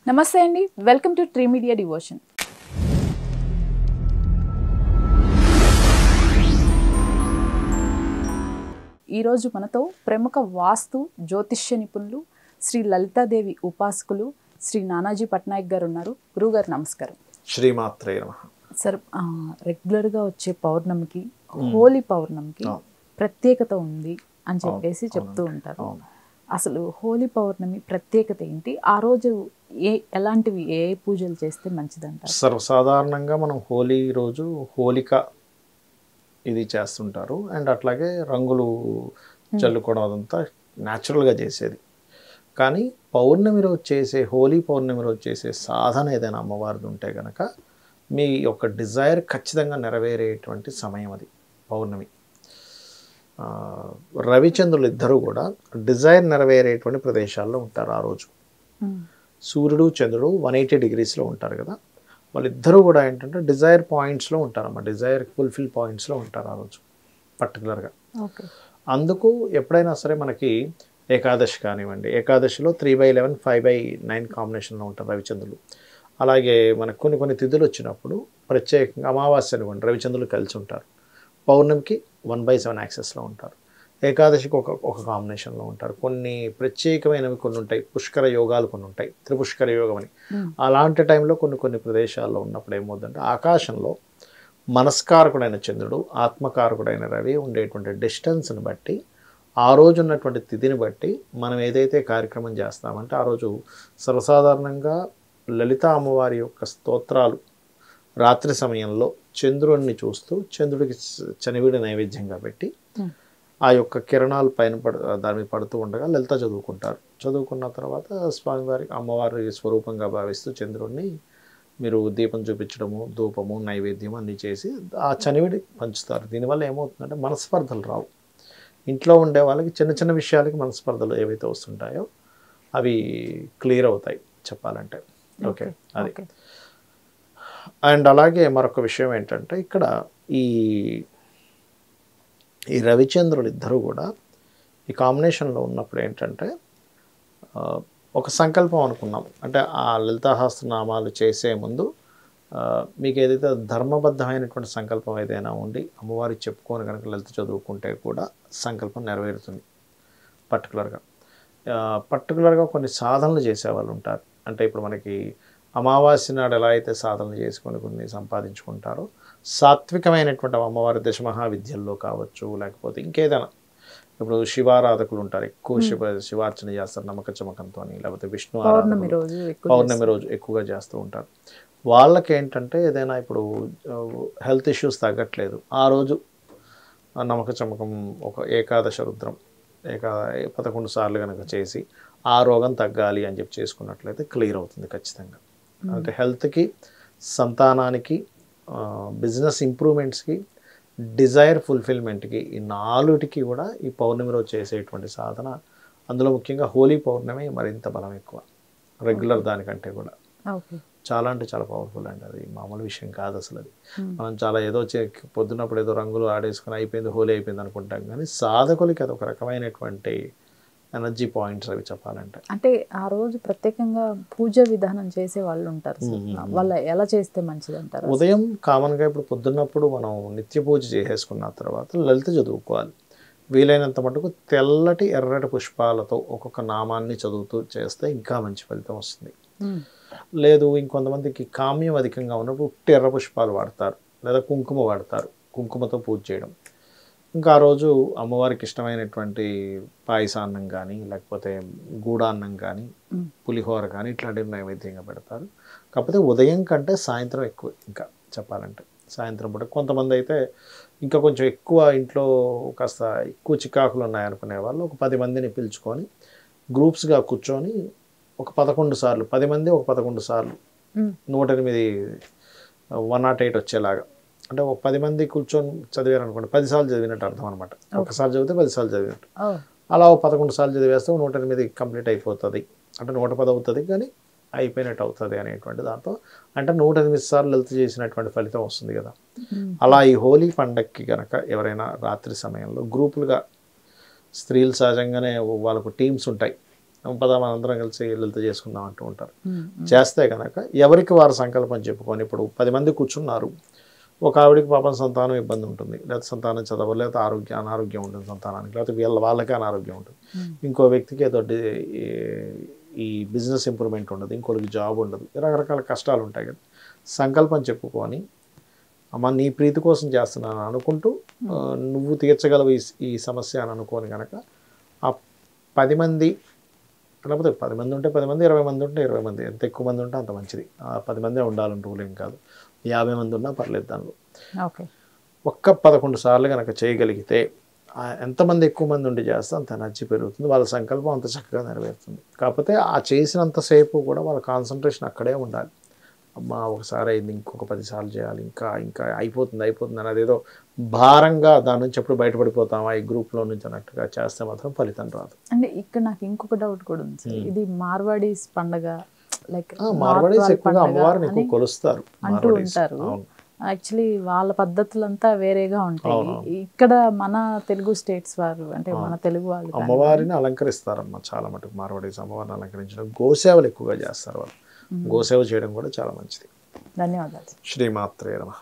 నమస్తే అండి, welcome to tree media devotion. ఈరోజు మనతో ప్రముఖ వాస్తు జ్యోతిష్య నిపుణులు శ్రీ లలితాదేవి ఉపాసకులు శ్రీ నానాజీ పట్నాయక్ గారు ఉన్నారు. గురుగారు నమస్కారం. శ్రీమాత్రే నమః. సార్, రెగ్యులర్గా వచ్చే పౌర్ణమికి హోలీ పౌర్ణమికి ప్రత్యేకత ఉంది అని చెప్పేసి చెప్తూ ఉంటారు. అసలు హోలీ పౌర్ణమి ప్రత్యేకత ఏంటి? ఆ రోజు ఎలాంటివి ఏ పూజలు చేస్తే మంచిదంటారు? సర్వసాధారణంగా మనం హోలీ రోజు హోలిక ఇది చేస్తుంటారు. అండ్ అట్లాగే రంగులు చల్లుకోవడం అదంతా న్యాచురల్గా చేసేది. కానీ పౌర్ణమి రోజు చేసే హోలీ పౌర్ణమి రోజు చేసే సాధన ఏదైనా అమ్మవారిది ఉంటే కనుక మీ యొక్క డిజైర్ ఖచ్చితంగా నెరవేరేటువంటి సమయం అది పౌర్ణమి. రవిచంద్రులు ఇద్దరు కూడా డిజైర్ నెరవేరేటువంటి ప్రదేశాల్లో ఉంటారు ఆ రోజు. సూర్యుడు చంద్రుడు 180 degreesలో ఉంటారు కదా, వాళ్ళిద్దరూ కూడా ఏంటంటే డిజైర్ పాయింట్స్లో ఉంటారన్నమాట. డిజైర్ ఫుల్ఫిల్ పాయింట్స్లో ఉంటారు ఆ రోజు పర్టికులర్గా. అందుకు ఎప్పుడైనా సరే మనకి ఏకాదశి కానివ్వండి, ఏకాదశిలో 3/11 5/9 కాంబినేషన్లో ఉంటారు రవిచంద్రులు. అలాగే మనకు కొన్ని తిథులు వచ్చినప్పుడు ప్రత్యేకంగా అమావాస్య అనుకోండి రవిచంద్రులు కలిసి ఉంటారు. పౌర్ణమికి 1/7 యాక్సెస్లో ఉంటారు. ఏకాదశికి ఒక కాంబినేషన్లో ఉంటారు. కొన్ని ప్రత్యేకమైనవి కొన్ని ఉంటాయి, పుష్కర యోగాలు కొన్ని ఉంటాయి, త్రిపుష్కర యోగం అని. అలాంటి టైంలో కొన్ని ప్రదేశాల్లో ఉన్నప్పుడు ఏమవుతుందంటే ఆకాశంలో మనస్కారకుడైన చంద్రుడు, ఆత్మకారకుడైన రవి ఉండేటువంటి డిస్టెన్స్ని బట్టి ఆ రోజు ఉన్నటువంటి తిథిని బట్టి మనం ఏదైతే కార్యక్రమం చేస్తామంటే ఆ రోజు సర్వసాధారణంగా లలిత అమ్మవారి యొక్క స్తోత్రాలు రాత్రి సమయంలో చంద్రుడిని చూస్తూ చంద్రుడికి చనివిడి నైవేద్యంగా పెట్టి ఆ యొక్క కిరణాలు పైన దాని మీద పడుతూ ఉండగా లలిత చదువుకుంటారు. చదువుకున్న తర్వాత స్వామివారి అమ్మవారి స్వరూపంగా భావిస్తూ చంద్రుడిని మీరు దీపం చూపించడము, ధూపము, నైవేద్యం అన్నీ చేసి ఆ చనివిడి పంచుతారు. దీనివల్ల ఏమవుతుందంటే మనస్పర్ధలు రావు. ఇంట్లో ఉండే వాళ్ళకి చిన్న విషయాలకి మనస్పర్ధలు ఏవైతే వస్తుంటాయో అవి క్లియర్ అవుతాయి చెప్పాలంటే. ఓకే, అది. అండ్ అలాగే మరొక విషయం ఏంటంటే ఇక్కడ ఈ రవిచంద్రులు ఇద్దరు కూడా ఈ కాంబినేషన్లో ఉన్నప్పుడు ఏంటంటే ఒక సంకల్పం అనుకున్నాం. అంటే ఆ లలితాసహస్రనామాలు చేసే ముందు మీకు ఏదైతే ధర్మబద్ధమైనటువంటి సంకల్పం ఏదైనా ఉండి అమ్మవారికి చెప్పుకొని కనుక లలిత చదువుకుంటే కూడా సంకల్పం నెరవేరుతుంది. పర్టికులర్గా కొన్ని సాధనలు చేసేవాళ్ళు ఉంటారు. అంటే ఇప్పుడు మనకి అమావాస్య నాడు ఎలా అయితే సాధనలు చేసుకొని కొన్ని సంపాదించుకుంటారో సాత్వికమైనటువంటి అమ్మవారి దశమహావిద్యల్లో కావచ్చు, లేకపోతే ఇంకేదైనా ఇప్పుడు శివారాధకులు ఉంటారు, ఎక్కువ శివార్చన చేస్తారు నమ్మక చమకంతో, లేకపోతే విష్ణు పౌర్ణమి రోజు ఎక్కువగా చేస్తూ ఉంటారు. వాళ్ళకి ఏంటంటే ఏదైనా ఇప్పుడు హెల్త్ ఇష్యూస్ తగ్గట్లేదు, ఆ రోజు నమ్మక చమకం ఒక ఏకాదశ రుద్రం 11 సార్లు కనుక చేసి ఆ రోగం తగ్గాలి అని చెప్పి చేసుకున్నట్లయితే క్లియర్ అవుతుంది ఖచ్చితంగా. అంటే హెల్త్కి, సంతానానికి, బిజినెస్ ఇంప్రూవ్మెంట్స్కి, డిజైర్ ఫుల్ఫిల్మెంట్కి, ఈ 4టికి కూడా ఈ పౌర్ణమి రోజు చేసేటువంటి సాధన, అందులో ముఖ్యంగా హోలీ పౌర్ణమి మరింత బలం ఎక్కువ రెగ్యులర్ దానికంటే కూడా. చాలా అంటే చాలా పవర్ఫుల్ అండి. అది మామూలు విషయం కాదు అసలు. అది మనం చాలా ఏదో పొద్దున్నప్పుడు ఏదో రంగులు ఆడేసుకుని అయిపోయింది హోలీ అయిపోయింది అనుకుంటాం, కానీ సాధకులకి అది ఒక రకమైనటువంటి ఎనర్జీ పాయింట్స్ అవి చెప్పాలంటే. అంటే ఆ రోజు ప్రత్యేకంగా పూజ విధానం చేసే వాళ్ళు ఉంటారు, వాళ్ళు ఎలా చేస్తే మంచిది అంటారు? ఉదయం కామన్గా ఇప్పుడు పొద్దున్నప్పుడు మనం నిత్య పూజ చేసేసుకున్న తర్వాత లలిత చదువుకోవాలి. వీలైనంత మటుకు తెల్లటి ఎర్రటి పుష్పాలతో ఒక్కొక్క నామాన్ని చదువుతూ చేస్తే ఇంకా మంచి ఫలితం వస్తుంది. లేదు ఇంకొంతమందికి కామ్యం అధికంగా ఉన్నప్పుడు ఉట్టి ఎర్ర పుష్పాలు వాడతారు, లేదా కుంకుమ వాడతారు, కుంకుమతో పూజ చేయడం. ఇంకా ఆ రోజు అమ్మవారికి ఇష్టమైనటువంటి పాయసాన్నం కానీ, లేకపోతే గూడాన్నం కానీ, పులిహోర కానీ ఇట్లాంటివి నైవేద్యంగా పెడతారు. కాకపోతే ఉదయం కంటే సాయంత్రం ఎక్కువ ఇంకా చెప్పాలంటే. సాయంత్రం పూట కొంతమంది అయితే ఇంకా కొంచెం ఎక్కువ ఇంట్లో కాస్త ఎక్కువ చికాకులు ఉన్నాయనుకునే వాళ్ళు ఒక 10 మందిని పిలుచుకొని గ్రూప్స్గా కూర్చొని ఒక 11 సార్లు, 10 మంది ఒక 11 సార్లు 108 108 వచ్చేలాగా, అంటే ఒక 10 మంది కూర్చొని చదివారు అనుకోండి 10 సార్లు చదివినట్టు అర్థం అనమాట. ఒకసారి చదివితే 10 సార్లు చదివినట్టు. అలా ఒక 11 సార్లు చదివేస్తే 108 కంప్లీట్ అయిపోతుంది. అంటే 110 అవుతుంది కానీ అయిపోయినట్టు అవుతుంది అనేటువంటి దాంతో, అంటే 108 సార్లు లలిత చేసినటువంటి ఫలితం వస్తుంది కదా. అలా ఈ హోలీ పండగకి కనుక ఎవరైనా రాత్రి సమయంలో గ్రూపులుగా, స్త్రీలు సహజంగానే వాళ్ళకు టీమ్స్ ఉంటాయి, పదా మనందరం కలిసి ఇల్లుతో చేసుకుందాం అంటూ ఉంటారు. చేస్తే కనుక ఎవరికి వారు సంకల్పం చెప్పుకొని, ఇప్పుడు 10 మంది కూర్చున్నారు, ఒక ఆవిడికి పాపం సంతానం ఇబ్బంది ఉంటుంది, లేకపోతే సంతానం చదవదు, లేకపోతే అనారోగ్యం ఉంటుంది సంతానానికి, లేకపోతే వాళ్ళకే అనారోగ్యం ఉంటుంది, ఇంకో వ్యక్తికి ఏదో ఈ బిజినెస్ ఇంప్రూవ్మెంట్ ఉండదు, ఇంకోటికి జాబ్ ఉండదు, రకరకాల కష్టాలు ఉంటాయి కదా. సంకల్పం చెప్పుకొని అమ్మ నీ ప్రీతి కోసం చేస్తున్నాను అనుకుంటూ నువ్వు తీర్చగలవు ఈ సమస్య అని అనుకోని కనుక ఆ 10 మంది, లేకపోతే 10 మంది ఉంటే 10 మంది, 20 మంది ఉంటే 20 మంది, ఎంత ఎక్కువ మంది ఉంటే అంత మంచిది. ఆ 10 మందే ఉండాలని రూల్ ఏం కాదు, 50 మంది ఉన్నా పర్లేదు దానిలో. ఒక్క 11 సార్లు కనుక చేయగలిగితే ఎంతమంది ఎక్కువ మంది ఉండి చేస్తే అంత ఎనర్జీ పెరుగుతుంది, వాళ్ళ సంకల్పం అంత చక్కగా నెరవేరుతుంది. కాకపోతే ఆ చేసినంతసేపు కూడా వాళ్ళ కాన్సన్ట్రేషన్ అక్కడే ఉండాలి. అమ్మ ఒకసారి అయింది, ఇంకొక 10 సార్లు చేయాలి, ఇంకా ఇంకా అయిపోతుంది అని అదేదో భారంగా దాని నుంచి ఎప్పుడు బయటపడిపోతామా ఈ గ్రూప్లో నుంచి అన్నట్టుగా చేస్తే మాత్రం ఫలితం రాదు. అంటే ఇక్కడ నాకు ఇంకొక డౌట్ కూడా ఉంది సార్, ఇది మార్వాడీస్ పండగ, లైక్ మార్వాడీస్ ఎక్కువగా అమ్మవారిని ఎక్కువ కొలుస్తారు అంటూ ఉంటారు. యాక్చువల్లీ వాళ్ళ పద్ధతులంతా వేరేగా ఉంటాయి. ఇక్కడ మన తెలుగు స్టేట్స్ వారు, అంటే మన తెలుగు వాళ్ళు అమ్మవారిని అలంకరిస్తారమ్మా చాలా మటుకు. మార్వాడీస్ అమ్మవారిని అలంకరించడం, గోసేవలు ఎక్కువగా చేస్తారు వాళ్ళు. గోసేవ చేయడం కూడా చాలా మంచిది. ధన్యవాదాలు. శ్రీమాత్రే నమః.